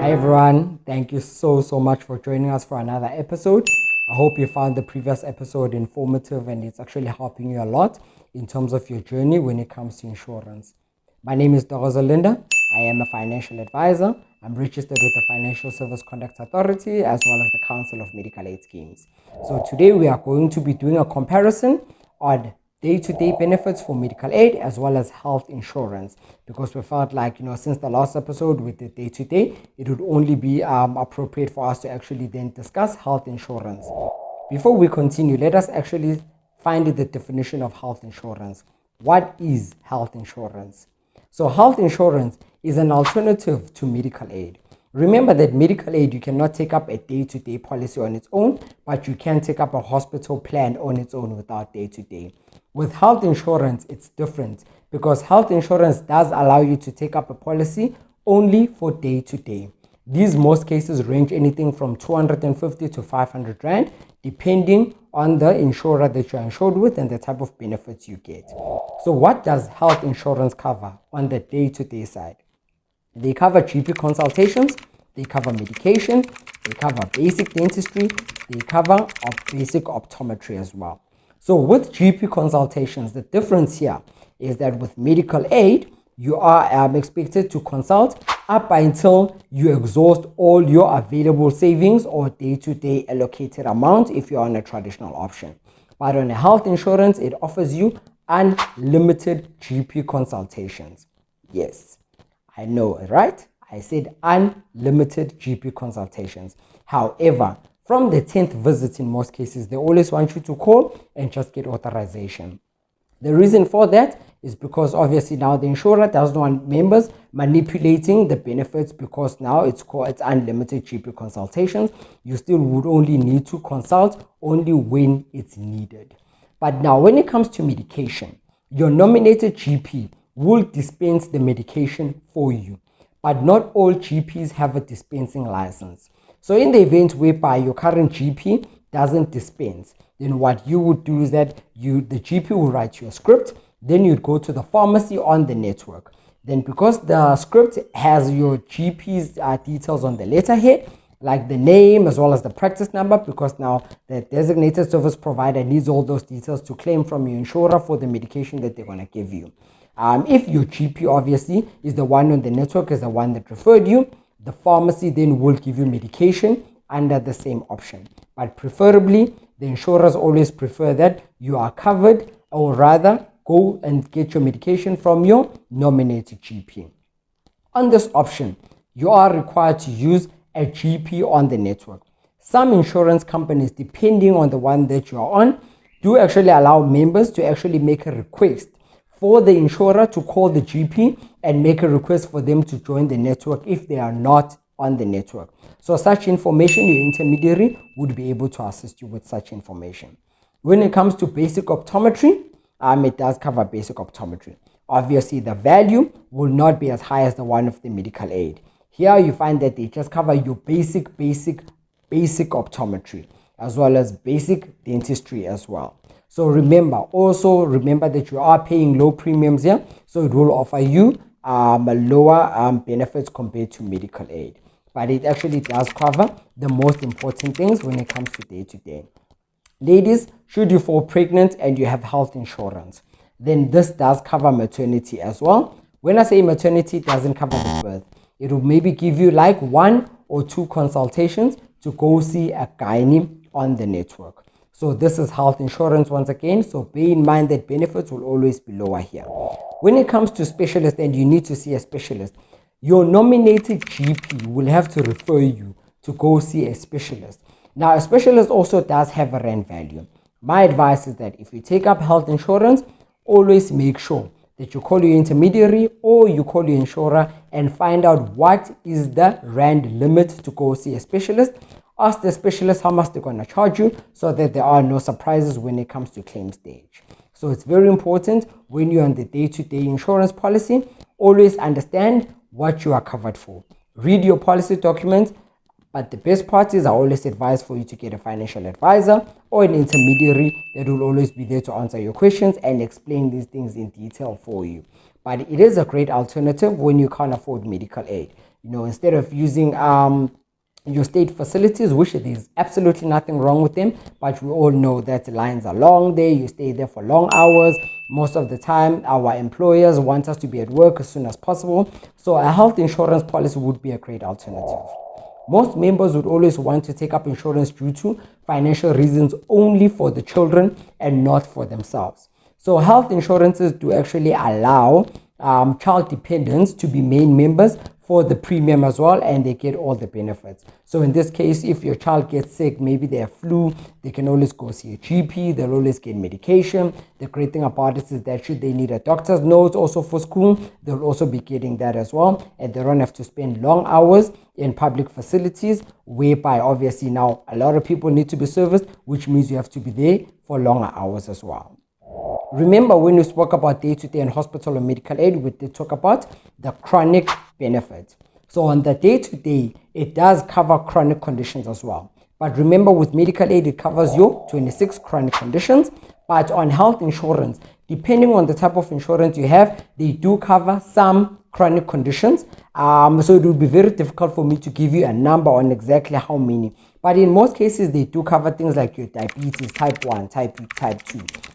Hi everyone, thank you so much for joining us for another episode. I hope you found the previous episode informative and it's actually helping you a lot in terms of your journey when it comes to insurance. My name is Dorozo Linda. I am a financial advisor. I'm registered with the Financial Service Conduct Authority as well as the Council of Medical Aid Schemes. So today we are going to be doing a comparison on day-to-day benefits for medical aid as well as health insurance, because we felt like, since the last episode with the day-to-day, it would only be appropriate for us to actually then discuss health insurance. Before we continue, let us actually find the definition of health insurance. What is health insurance? So health insurance is an alternative to medical aid. Remember that medical aid, you cannot take up a day-to-day policy on its own, but you can take up a hospital plan on its own without day-to-day. With health insurance, it's different because health insurance does allow you to take up a policy only for day-to-day. These most cases range anything from 250 to 500 Rand, depending on the insurer that you're insured with and the type of benefits you get. So what does health insurance cover on the day-to-day side? They cover GP consultations, they cover medication, they cover basic dentistry, they cover basic optometry as well. So with GP consultations, the difference here is that with medical aid, you are expected to consult up until you exhaust all your available savings or day-to-day allocated amount if you're on a traditional option. But on a health insurance, it offers you unlimited GP consultations. Yes, I know, right? I said unlimited GP consultations. However, from the 10th visit in most cases, they always want you to call and just get authorization. The reason for that is because obviously now the insurer doesn't want members manipulating the benefits, because now it's unlimited GP consultations. You still would only need to consult only when it's needed. But now when it comes to medication, your nominated GP will dispense the medication for you. But not all GPs have a dispensing license. So in the event whereby your current GP doesn't dispense, then what you would do is that the GP will write you a script, then you'd go to the pharmacy on the network. Then because the script has your GP's details on the letterhead, like the name as well as the practice number, because now the designated service provider needs all those details to claim from your insurer for the medication that they're going to give you. If your GP obviously is the one on the network, is the one that referred you, the pharmacy then will give you medication under the same option. But preferably, the insurers always prefer that you are covered, or rather go and get your medication from your nominated GP. On this option, you are required to use a GP on the network. Some insurance companies, depending on the one that you are on, do actually allow members to actually make a request for the insurer to call the GP and make a request for them to join the network if they are not on the network. So such information, your intermediary would be able to assist you with such information. When it comes to basic optometry, it does cover basic optometry. Obviously, the value will not be as high as the one of the medical aid. Here you find that they just cover your basic optometry as well as basic dentistry as well. So also remember that you are paying low premiums here, so it will offer you lower benefits compared to medical aid. But it actually does cover the most important things when it comes to day-to-day. Ladies, should you fall pregnant and you have health insurance, then this does cover maternity as well. When I say maternity, it doesn't cover the birth. It will maybe give you like 1 or 2 consultations to go see a gynae on the network. So this is health insurance once again. So bear in mind that benefits will always be lower here. When it comes to specialists and you need to see a specialist, your nominated GP will have to refer you to go see a specialist. Now, a specialist also does have a rand value. My advice is that if you take up health insurance, always make sure that you call your intermediary or you call your insurer and find out what is the rand limit to go see a specialist. Ask the specialist how much they're going to charge you so that there are no surprises when it comes to claim stage. So it's very important when you're on the day-to-day insurance policy, always understand what you are covered for. Read your policy documents, but the best part is I always advise for you to get a financial advisor or an intermediary that will always be there to answer your questions and explain these things in detail for you. But it is a great alternative when you can't afford medical aid. instead of using your state facilities, which there's absolutely nothing wrong with them, but we all know that the lines are long there, you stay there for long hours. Most of the time our employers want us to be at work as soon as possible, so a health insurance policy would be a great alternative. Most members would always want to take up insurance due to financial reasons only for the children and not for themselves. So health insurances do actually allow child dependents to be main members for the premium as well, and they get all the benefits. So in this case, if your child gets sick, maybe they have flu, they can always go see a GP, they'll always get medication. The great thing about it is that should they need a doctor's note also for school, they'll also be getting that as well, and they don't have to spend long hours in public facilities, whereby obviously now a lot of people need to be serviced, which means you have to be there for longer hours as well. Remember, when we spoke about day-to-day and hospital or medical aid, we did talk about the chronic benefit. So on the day-to-day, it does cover chronic conditions as well. But remember, with medical aid, it covers your 26 chronic conditions. But on health insurance, depending on the type of insurance you have, they do cover some chronic conditions. So it would be very difficult for me to give you a number on exactly how many. But in most cases, they do cover things like your diabetes, type 1, type 2,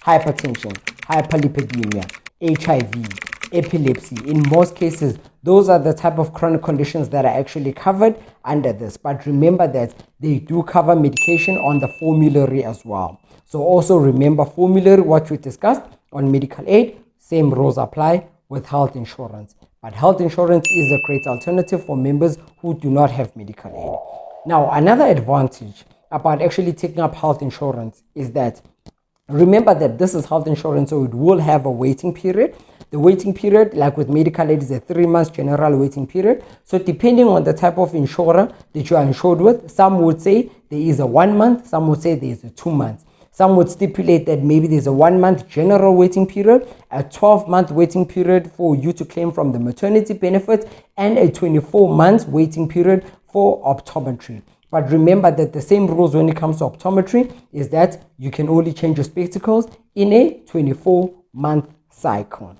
hypertension, hyperlipidemia, HIV, epilepsy. In most cases, those are the type of chronic conditions that are actually covered under this. But remember that they do cover medication on the formulary as well. So also remember formulary, what we discussed on medical aid, same rules apply with health insurance. But health insurance is a great alternative for members who do not have medical aid. Now, another advantage about actually taking up health insurance is that remember that this is health insurance, so it will have a waiting period. The waiting period, like with medical aid, is a 3 months general waiting period. So depending on the type of insurer that you are insured with, some would say there is a 1 month, some would say there is a 2 months. Some would stipulate that maybe there's a 1 month general waiting period, a 12-month waiting period for you to claim from the maternity benefit, and a 24 months waiting period for optometry. But remember that the same rules when it comes to optometry is that you can only change your spectacles in a 24-month cycle.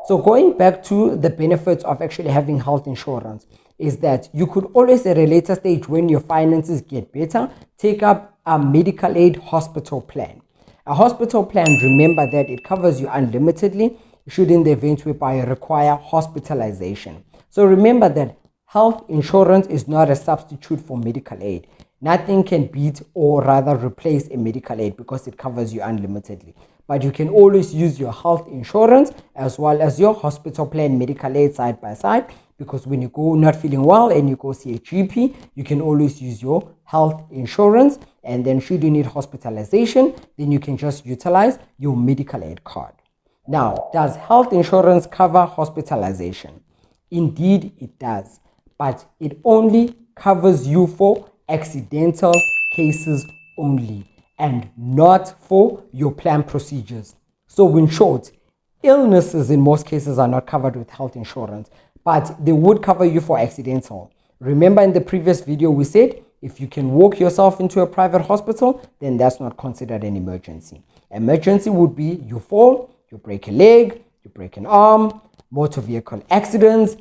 So going back to the benefits of actually having health insurance is that you could always at a later stage, when your finances get better, take up a medical aid hospital plan. A hospital plan, remember that it covers you unlimitedly should in the event whereby you require hospitalization. So remember that health insurance is not a substitute for medical aid. Nothing can beat or rather replace a medical aid because it covers you unlimitedly. But you can always use your health insurance as well as your hospital plan medical aid side by side, because when you go not feeling well and you go see a GP, you can always use your health insurance, and then should you need hospitalization, then you can just utilize your medical aid card. Now, does health insurance cover hospitalization? Indeed, it does, but it only covers you for accidental cases only and not for your planned procedures. So in short, illnesses in most cases are not covered with health insurance, but they would cover you for accidental. Remember in the previous video we said if you can walk yourself into a private hospital, then that's not considered an emergency. Emergency would be you fall, you break a leg, you break an arm, motor vehicle accidents,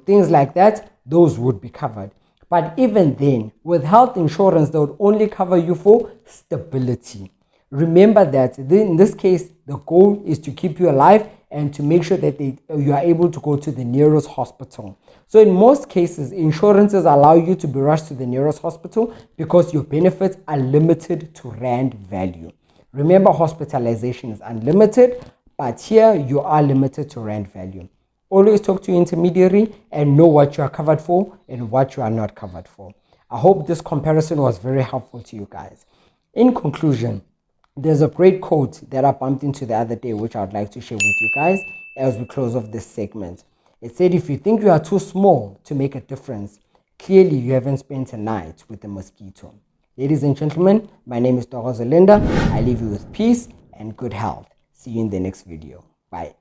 things like that, those would be covered. But even then, with health insurance, they would only cover you for stability. Remember that in this case, the goal is to keep you alive and to make sure that you are able to go to the nearest hospital. So in most cases, insurances allow you to be rushed to the nearest hospital because your benefits are limited to rand value. Remember, hospitalization is unlimited, but here you are limited to rand value. Always talk to your intermediary and know what you are covered for and what you are not covered for. I hope this comparison was very helpful to you guys. In conclusion, there's a great quote that I bumped into the other day, which I'd like to share with you guys as we close off this segment. It said, if you think you are too small to make a difference, clearly you haven't spent a night with a mosquito. Ladies and gentlemen, my name is Dr. Linda. I leave you with peace and good health. See you in the next video. Bye.